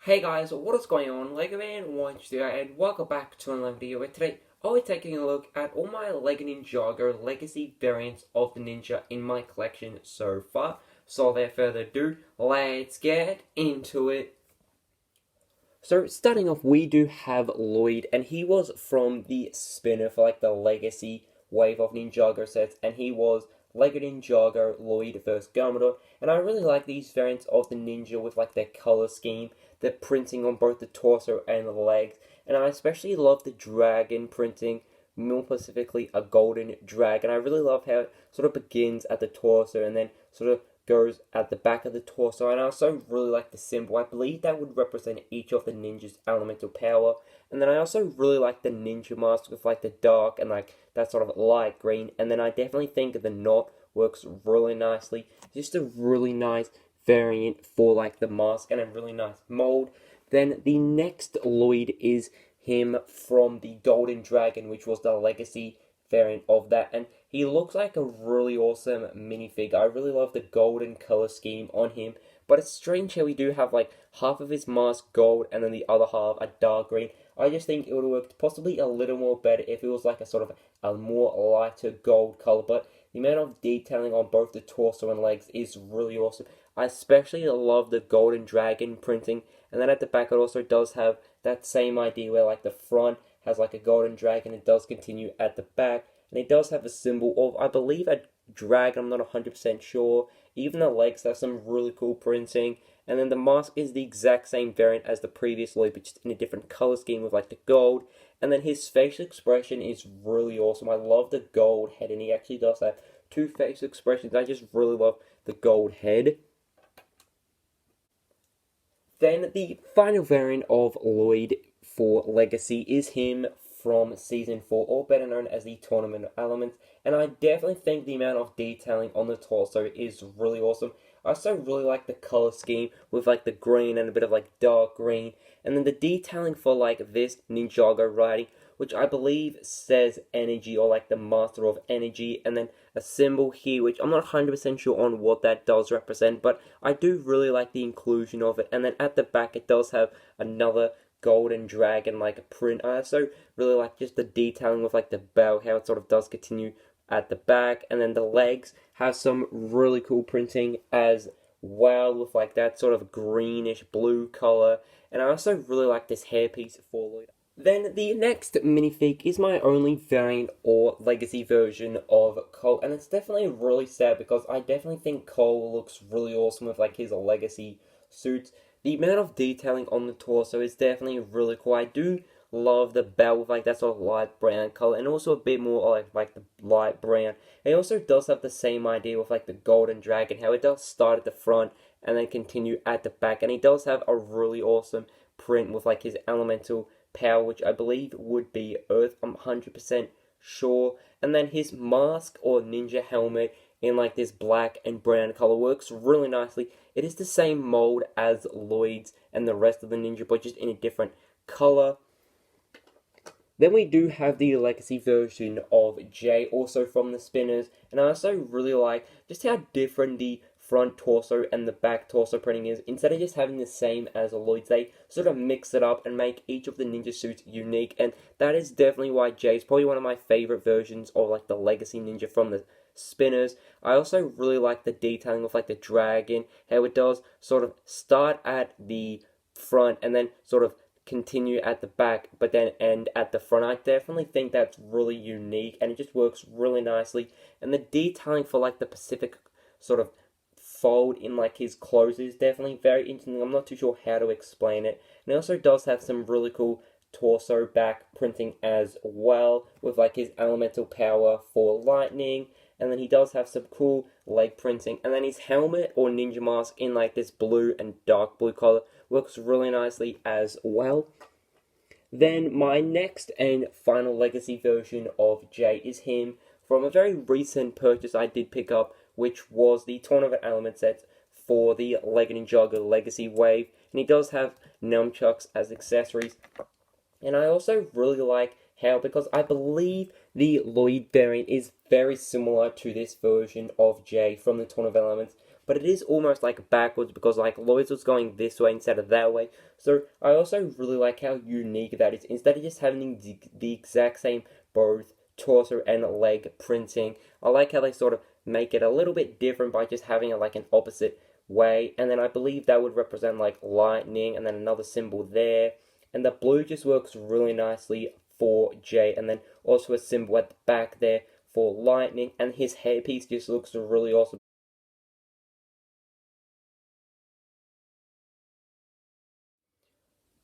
Hey guys, what is going on? Lego Man Watch here, and welcome back to another video where today I'll be taking a look at all my Lego Ninjago legacy variants of the Ninja in my collection so far. So without further ado, let's get into it. So starting off, we do have Lloyd, and he was from the spin-off, like the legacy wave of Ninjago sets, and he was Lego Ninjago Lloyd vs Garmador, and I really like these variants of the Ninja with like their color scheme, the printing on both the torso and the legs, and I especially love the dragon printing, more specifically a golden dragon. I really love how it sort of begins at the torso and then sort of goes at the back of the torso, and I also really like the symbol. I believe that would represent each of the ninja's elemental power, and then I also really like the ninja mask with like the dark and like that sort of light green, and then I definitely think the knot works really nicely. Just a really nice variant for like the mask and a really nice mold. Then the next Lloyd is him from the Golden Dragon, which was the legacy variant of that, and he looks like a really awesome minifig. I really love the golden color scheme on him, but it's strange how we do have like half of his mask gold and then the other half a dark green. I just think it would have worked possibly a little more better if it was like a sort of a more lighter gold color, but the amount of detailing on both the torso and legs is really awesome. I especially love the golden dragon printing, and then at the back it also does have that same idea where like the front has like a golden dragon. It does continue at the back, and it does have a symbol of, I believe, a dragon. I'm not 100% sure. Even the legs have some really cool printing, and then the mask is the exact same variant as the previous Lloyd, but just in a different color scheme with like the gold. And then his facial expression is really awesome. I love the gold head, and he actually does have two facial expressions. I just really love the gold head. Then the final variant of Lloyd for Legacy is him from Season 4, or better known as the Tournament of Elements, and I definitely think the amount of detailing on the torso is really awesome. I also really like the color scheme with like the green and a bit of like dark green, and then the detailing for like this Ninjago writing, which I believe says energy, or like the master of energy, and then a symbol here which I'm not 100% sure on what that does represent, but I do really like the inclusion of it. And then at the back it does have another golden dragon like a print. I also really like just the detailing with like the bell, how it sort of does continue at the back, and then the legs have some really cool printing as well with like that sort of greenish blue color. And I also really like this hairpiece for Lloyd. Then the next minifig is my only variant or legacy version of Colt, and it's definitely really sad because I definitely think Colt looks really awesome with like his legacy suits. The amount of detailing on the torso is definitely really cool. I do love the belt with like that sort of light brown color, and also a bit more like the light brown. It also does have the same idea with like the golden dragon, how it does start at the front and then continue at the back, and he does have a really awesome print with like his elemental power, which I believe would be Earth. I'm 100% sure. And then his mask or ninja helmet in like this black and brown color works really nicely. It is the same mold as Lloyd's and the rest of the ninja, but just in a different color. Then we do have the legacy version of Jay, also from the Spinners, and I also really like just how different the front torso and the back torso printing is. Instead of just having the same as Lloyd's, they sort of mix it up and make each of the ninja suits unique, and that is definitely why Jay is probably one of my favorite versions of like the legacy ninja from the Spinners. I also really like the detailing of like the dragon, how it does sort of start at the front and then sort of continue at the back but then end at the front. I definitely think that's really unique, and it just works really nicely. And the detailing for like the Pacific sort of fold in like his clothes is definitely very interesting. I'm not too sure how to explain it. And it also does have some really cool torso back printing as well with like his elemental power for lightning, and then he does have some cool leg printing, and then his helmet or ninja mask in like this blue and dark blue color works really nicely as well. Then my next and final legacy version of Jay is him from a very recent purchase I did pick up, which was the Tournament Element set for the Lego Ninjago Legacy Wave, and he does have nunchucks as accessories. And I also really like how, because I believe the Lloyd variant is very similar to this version of Jay from the Tournament of Elements, but it is almost like backwards because like Lloyd's was going this way instead of that way. So I also really like how unique that is. Instead of just having the exact same both torso and leg printing, I like how they sort of make it a little bit different by just having it like an opposite way. And then I believe that would represent like lightning, and then another symbol there. And the blue just works really nicely for Jay, and then also a symbol at the back there for lightning, and his hairpiece just looks really awesome.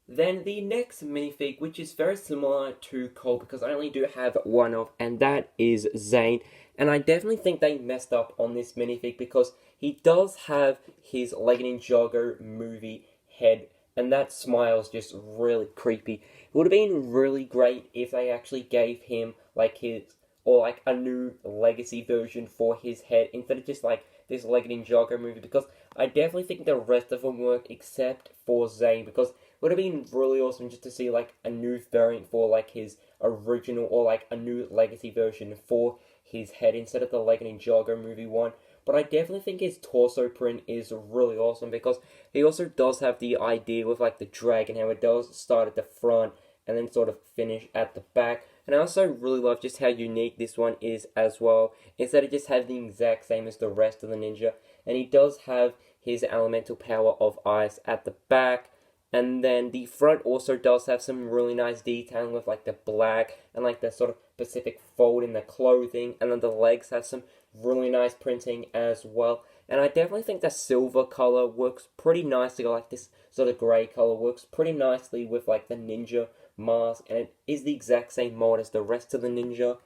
Then the next minifig, which is very similar to Colt because I only do have one of, and that is Zane. And I definitely think they messed up on this minifig because he does have his Lego Ninjago movie head, and that smile is just really creepy. It would have been really great if they actually gave him like his, or like a new legacy version for his head instead of just like this Lego Ninjago movie, because I definitely think the rest of them work except for Zane, because would have been really awesome just to see like a new variant for like his original, or like a new legacy version for his head instead of the Lego Ninjago movie one. But I definitely think his torso print is really awesome because he also does have the idea with like the dragon, how it does start at the front and then sort of finish at the back. And I also really love just how unique this one is as well. Instead of just having the exact same as the rest of the ninja. And he does have his elemental power of ice at the back. And then the front also does have some really nice detailing with like the black and like the sort of Pacific fold in the clothing. And then the legs have some really nice printing as well. And I definitely think the silver color works pretty nicely, like this sort of grey color works pretty nicely with like the ninja mask. And it is the exact same mold as the rest of the ninja.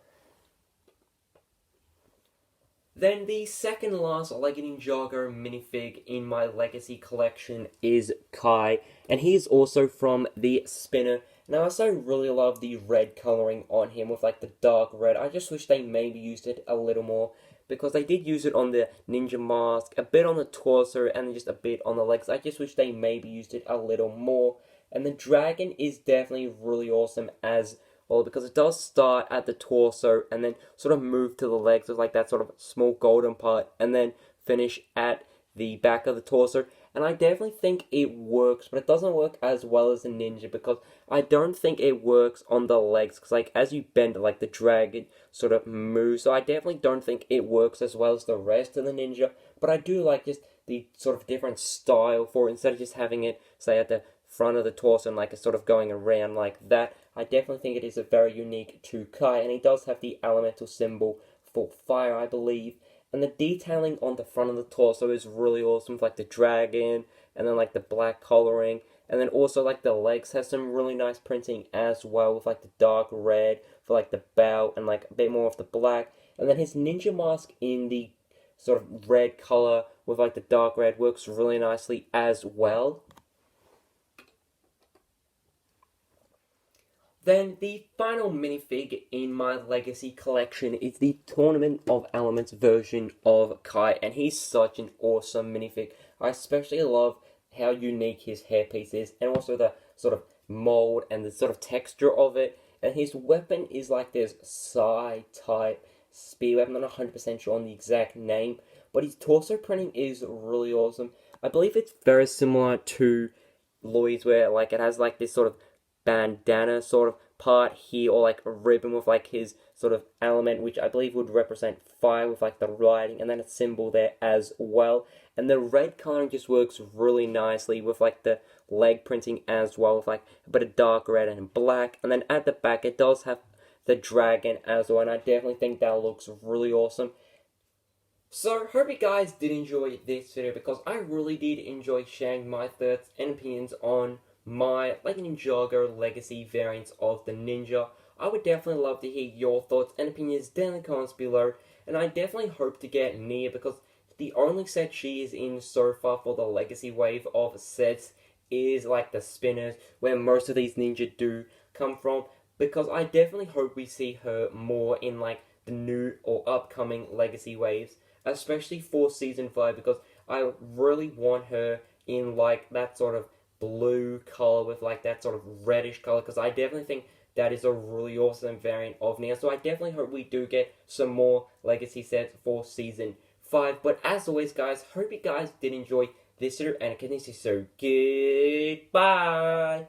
Then the second last Lego Ninjago minifig in my Legacy collection is Kai, and he's also from the Spinner. And I also really love the red coloring on him with like the dark red. I just wish they maybe used it a little more, because they did use it on the ninja mask, a bit on the torso, and just a bit on the legs. I just wish they maybe used it a little more. And the dragon is definitely really awesome as well, because it does start at the torso and then sort of move to the legs with like that sort of small golden part, and then finish at the back of the torso. And I definitely think it works, but it doesn't work as well as the ninja, because I don't think it works on the legs, because like as you bend it, like the dragon sort of moves. So I definitely don't think it works as well as the rest of the ninja, but I do like just the sort of different style for it, instead of just having it say at the front of the torso and like it's sort of going around like that. I definitely think it is a very unique to Kai, and he does have the elemental symbol for fire, I believe. And the detailing on the front of the torso is really awesome, with like the dragon and then like the black coloring. And then also like the legs has some really nice printing as well, with like the dark red for like the belt and like a bit more of the black. And then his ninja mask in the sort of red color with like the dark red works really nicely as well. Then the final minifig in my Legacy collection is the Tournament of Elements version of Kai, and he's such an awesome minifig. I especially love how unique his hairpiece is, and also the sort of mold and the sort of texture of it. And his weapon is like this Psi type spear weapon. I'm not 100% sure on the exact name, but his torso printing is really awesome. I believe it's very similar to Lloyd's, where like it has like this sort of bandana sort of part here, or like a ribbon with like his sort of element, which I believe would represent fire with like the writing, and then a symbol there as well. And the red coloring just works really nicely with like the leg printing as well, with like a bit of dark red and black. And then at the back it does have the dragon as well, and I definitely think that looks really awesome. So, hope you guys did enjoy this video, because I really did enjoy sharing my thoughts and opinions on my Lego Ninjago Legacy variants of the Ninja. I would definitely love to hear your thoughts and opinions down in the comments below, and I definitely hope to get Nia, because the only set she is in so far for the Legacy wave of sets is like the Spinners, where most of these ninja do come from, because I definitely hope we see her more in like the new or upcoming Legacy waves, especially for Season 5, because I really want her in like that sort of blue color with like that sort of reddish color, because I definitely think that is a really awesome variant of Nia. So I definitely hope we do get some more Legacy sets for Season 5. But as always, guys, hope you guys did enjoy this video and continue to. So goodbye.